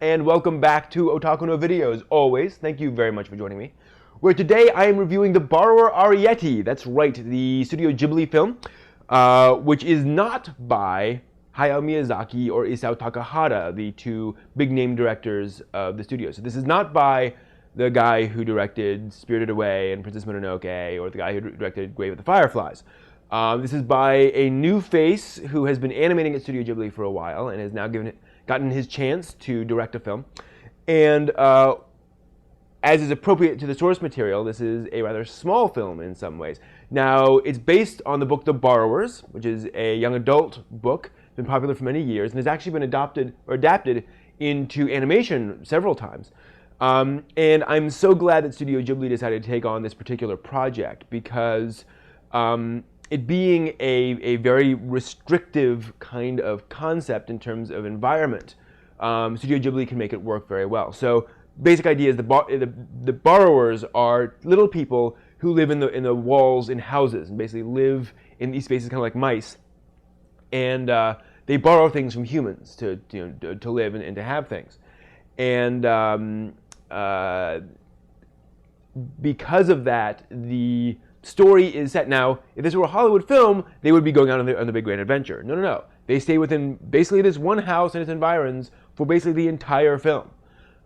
and welcome back to Otaku no Videos. Always, thank you very much for joining me. Where today I am reviewing the Borrower Arrietty. That's right, the Studio Ghibli film, which is not by Hayao Miyazaki or Isao Takahata, the two big-name directors of the studio. So this is not by the guy who directed Spirited Away and Princess Mononoke, or the guy who directed Grave of the Fireflies. This is by a new face who has been animating at Studio Ghibli for a while and has now gotten his chance to direct a film. And as is appropriate to the source material, this is a rather small film in some ways. Now, it's based on the book The Borrowers, which is a young adult book, been popular for many years, and has actually been adapted into animation several times. And I'm so glad that Studio Ghibli decided to take on this particular project because it being a very restrictive kind of concept in terms of environment, Studio Ghibli can make it work very well. So basic idea is the borrowers are little people who live in the walls in houses and basically live in these spaces kind of like mice, and they borrow things from humans to live and to have things. And because of that, the story is set. Now, if this were a Hollywood film, they would be going out on the big grand adventure. No, no, no. They stay within basically this one house and its environs for basically the entire film.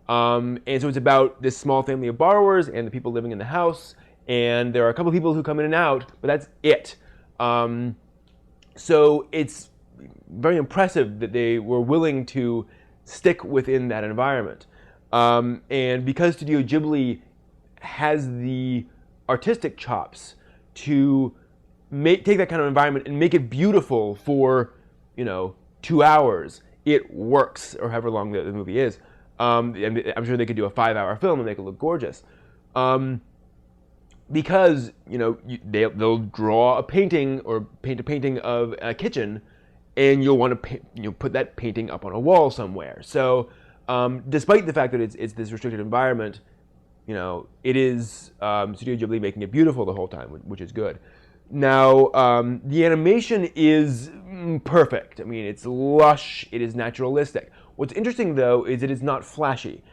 And so it's about this small family of borrowers and the people living in the house. And there are a couple of people who come in and out, but that's it. So it's very impressive that they were willing to stick within that environment. And because Studio Ghibli has the artistic chops to take that kind of environment and make it beautiful for 2 hours, it works, or however long the movie is. And I'm sure they could do a 5-hour film and make it look gorgeous, because they'll draw a painting or paint a painting of a kitchen, and you'll want to put that painting up on a wall somewhere. So despite the fact that it's this restricted environment, it is Studio Ghibli making it beautiful the whole time, which is good. Now, the animation is perfect. I mean, it's lush, it is naturalistic. What's interesting, though, is it is not flashy.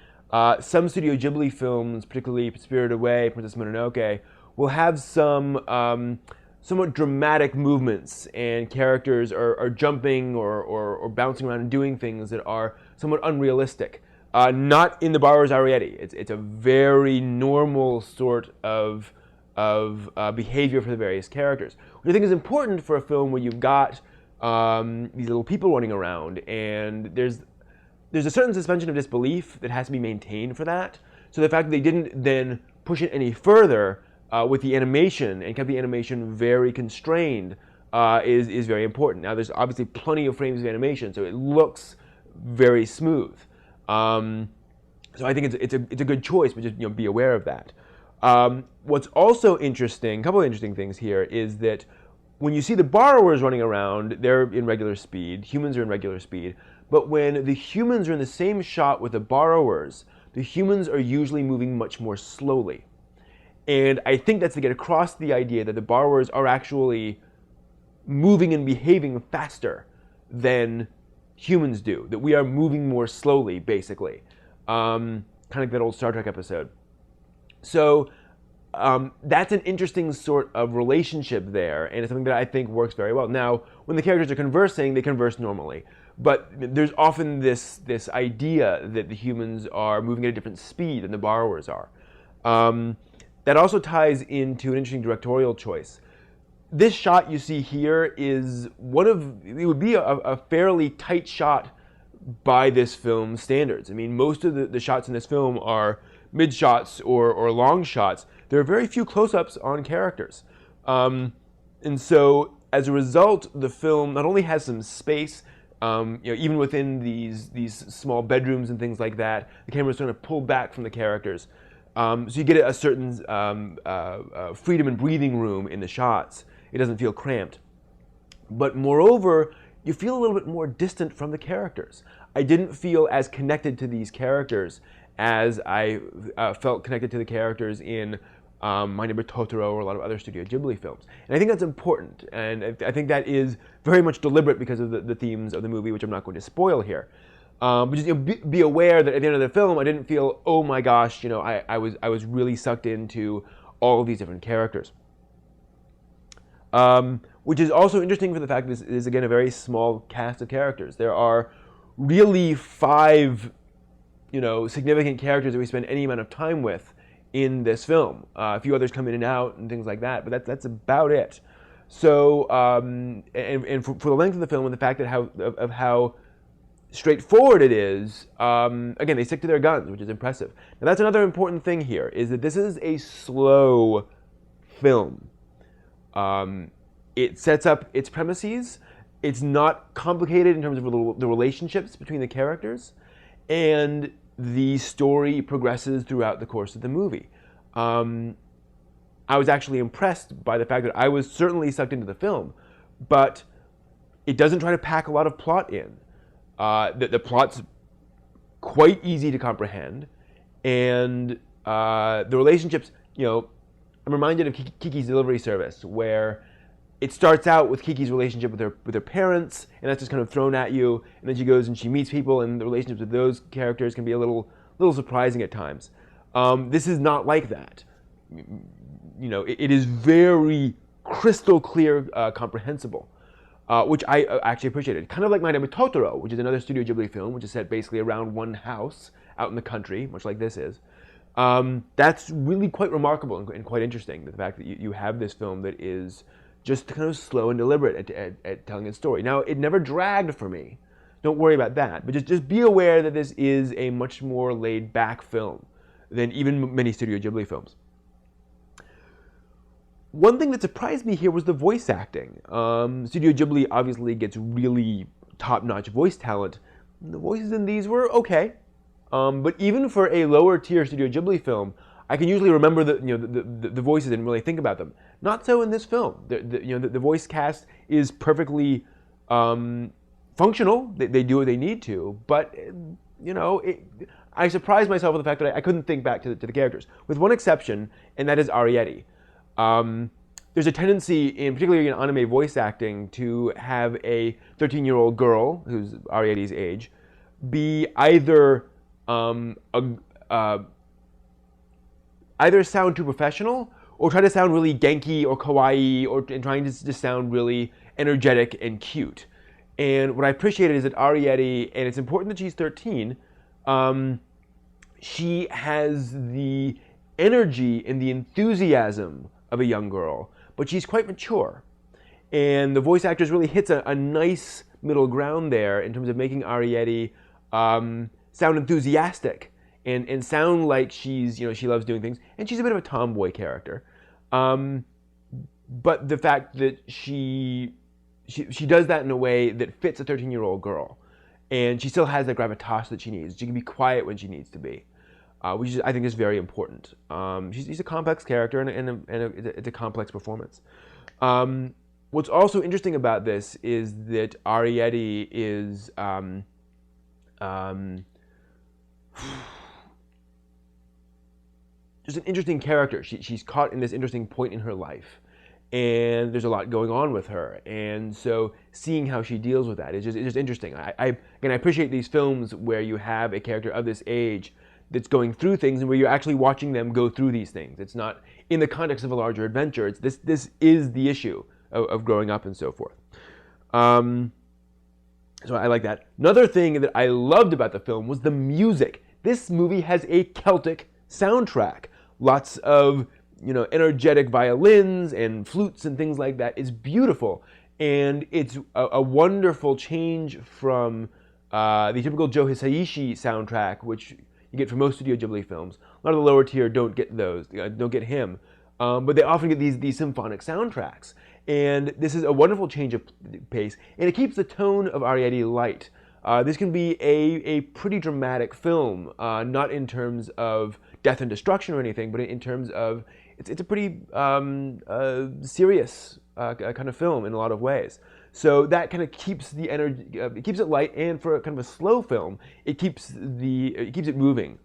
Some Studio Ghibli films, particularly Spirited Away, Princess Mononoke, will have some somewhat dramatic movements, and characters are jumping or bouncing around and doing things that are somewhat unrealistic. Not in the Borrower Arrietty. It's a very normal sort of behavior for the various characters, which I think is important for a film where you've got these little people running around, and there's a certain suspension of disbelief that has to be maintained for that. So the fact that they didn't then push it any further with the animation and kept the animation very constrained is very important. Now, there's obviously plenty of frames of animation, so it looks very smooth. So I think it's a good choice, but just be aware of that. What's also interesting, a couple of interesting things here, is that when you see the borrowers running around, they're in regular speed. Humans are in regular speed. But when the humans are in the same shot with the borrowers, the humans are usually moving much more slowly. And I think that's to get across the idea that the borrowers are actually moving and behaving faster than humans do, that we are moving more slowly, basically. Kind of like that old Star Trek episode. So that's an interesting sort of relationship there, and it's something that I think works very well. Now, when the characters are conversing, they converse normally. But there's often this idea that the humans are moving at a different speed than the borrowers are. That also ties into an interesting directorial choice. This shot you see here is it would be a fairly tight shot by this film's standards. I mean, most of the shots in this film are mid shots or long shots. There are very few close-ups on characters. And so as a result, the film not only has some space, even within these small bedrooms and things like that, the camera's sort of pulled back from the characters. So you get a certain freedom and breathing room in the shots. It doesn't feel cramped. But moreover, you feel a little bit more distant from the characters. I didn't feel as connected to these characters as I felt connected to the characters in My Neighbor Totoro or a lot of other Studio Ghibli films. And I think that's important, and I think that is very much deliberate because of the themes of the movie, which I'm not going to spoil here. But just be aware that at the end of the film, I didn't feel, oh my gosh, I was really sucked into all of these different characters. Which is also interesting for the fact that this is, again, a very small cast of characters. There are really 5, significant characters that we spend any amount of time with in this film. A few others come in and out and things like that, but that's about it. So, and for the length of the film and the fact that how straightforward it is, again, they stick to their guns, which is impressive. Now, that's another important thing here, is that this is a slow film. It sets up its premises. It's not complicated in terms of the relationships between the characters, and the story progresses throughout the course of the movie. I was actually impressed by the fact that I was certainly sucked into the film, but it doesn't try to pack a lot of plot in. The plot's quite easy to comprehend, and the relationships, I'm reminded of Kiki's Delivery Service, where it starts out with Kiki's relationship with her parents, and that's just kind of thrown at you, and then she goes and she meets people, and the relationships with those characters can be a little surprising at times. This is not like that. It is very crystal clear, comprehensible, which I actually appreciated. Kind of like My Name is Totoro, which is another Studio Ghibli film, which is set basically around one house out in the country, much like this is. That's really quite remarkable and quite interesting, the fact that you have this film that is just kind of slow and deliberate at telling its story. Now, it never dragged for me. Don't worry about that. But just be aware that this is a much more laid-back film than even many Studio Ghibli films. One thing that surprised me here was the voice acting. Studio Ghibli obviously gets really top-notch voice talent. The voices in these were okay. But even for a lower-tier Studio Ghibli film, I can usually remember the voices and really think about them. Not so in this film. The voice cast is perfectly functional. They do what they need to, but I surprised myself with the fact that I couldn't think back to the characters, with one exception, and that is Arrietty. There's a tendency, particularly in anime voice acting, to have a 13-year-old girl who's Arrietty's age be either either sound too professional or try to sound really genki or kawaii and trying to just sound really energetic and cute. And what I appreciated is that Arrietty, and it's important that she's 13, she has the energy and the enthusiasm of a young girl, but she's quite mature. And the voice actress really hits a nice middle ground there in terms of making Arrietty sound enthusiastic and sound like she loves doing things, and she's a bit of a tomboy character. But the fact that she does that in a way that fits a 13-year-old girl, and she still has the gravitas that she needs. She can be quiet when she needs to be, which I think is very important. She's a complex character, and it's a complex performance. What's also interesting about this is that Arrietty is just an interesting character. She's caught in this interesting point in her life, and there's a lot going on with her. And so seeing how she deals with that is just interesting. I appreciate these films where you have a character of this age that's going through things and where you're actually watching them go through these things. It's not in the context of a larger adventure. This is the issue of growing up and so forth. So I like that. Another thing that I loved about the film was the music. This movie has a Celtic soundtrack. Lots of energetic violins and flutes and things like that. It's beautiful, and it's a wonderful change from the typical Joe Hisaishi soundtrack, which you get from most Studio Ghibli films. A lot of the lower tier don't get those, don't get him, but they often get these symphonic soundtracks. And this is a wonderful change of pace, and it keeps the tone of Arrietty light. This can be a pretty dramatic film, not in terms of death and destruction or anything, but in terms of it's a pretty serious kind of film in a lot of ways. So that kind of keeps the energy, it keeps it light, and for kind of a slow film, it keeps it moving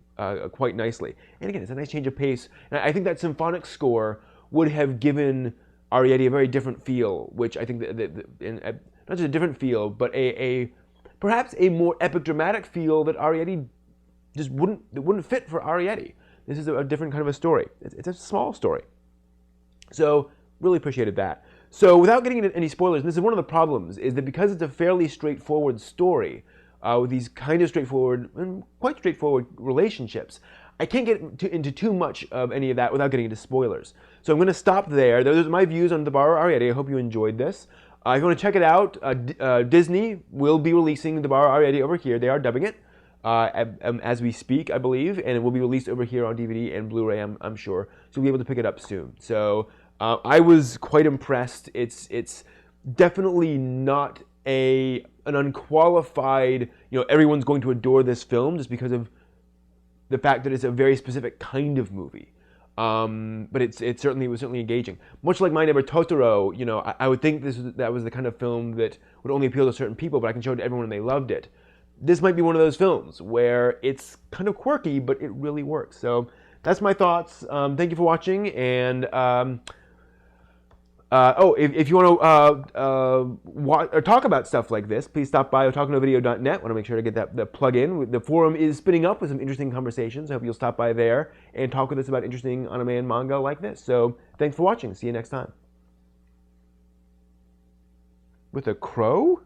quite nicely. And again, it's a nice change of pace. And I think that symphonic score would have given Arrietty a very different feel, which I think not just a different feel, but a perhaps a more epic dramatic feel that Arrietty just wouldn't fit for Arrietty. This is a different kind of a story. It's a small story. So really appreciated that. So without getting into any spoilers, and this is one of the problems, is that because it's a fairly straightforward story, with these kind of straightforward and quite straightforward relationships, I can't get into too much of any of that without getting into spoilers. So I'm going to stop there. Those are my views on The Borrower Arrietty. I hope you enjoyed this. If you want to check it out, Disney will be releasing The Borrower Arrietty over here. They are dubbing it as we speak, I believe, and it will be released over here on DVD and Blu-ray, I'm sure. So you'll be able to pick it up soon. So I was quite impressed. It's definitely not an unqualified, everyone's going to adore this film just because of the fact that it's a very specific kind of movie. But it was certainly engaging. Much like My Neighbor Totoro, I would think that was the kind of film that would only appeal to certain people, but I can show it to everyone and they loved it. This might be one of those films where it's kind of quirky, but it really works. So that's my thoughts. Thank you for watching, and if you want to talk about stuff like this, please stop by otakunovideo.net. I want to make sure to get that plug in. The forum is spinning up with some interesting conversations. I hope you'll stop by there and talk with us about interesting anime and manga like this. So thanks for watching. See you next time. With a crow?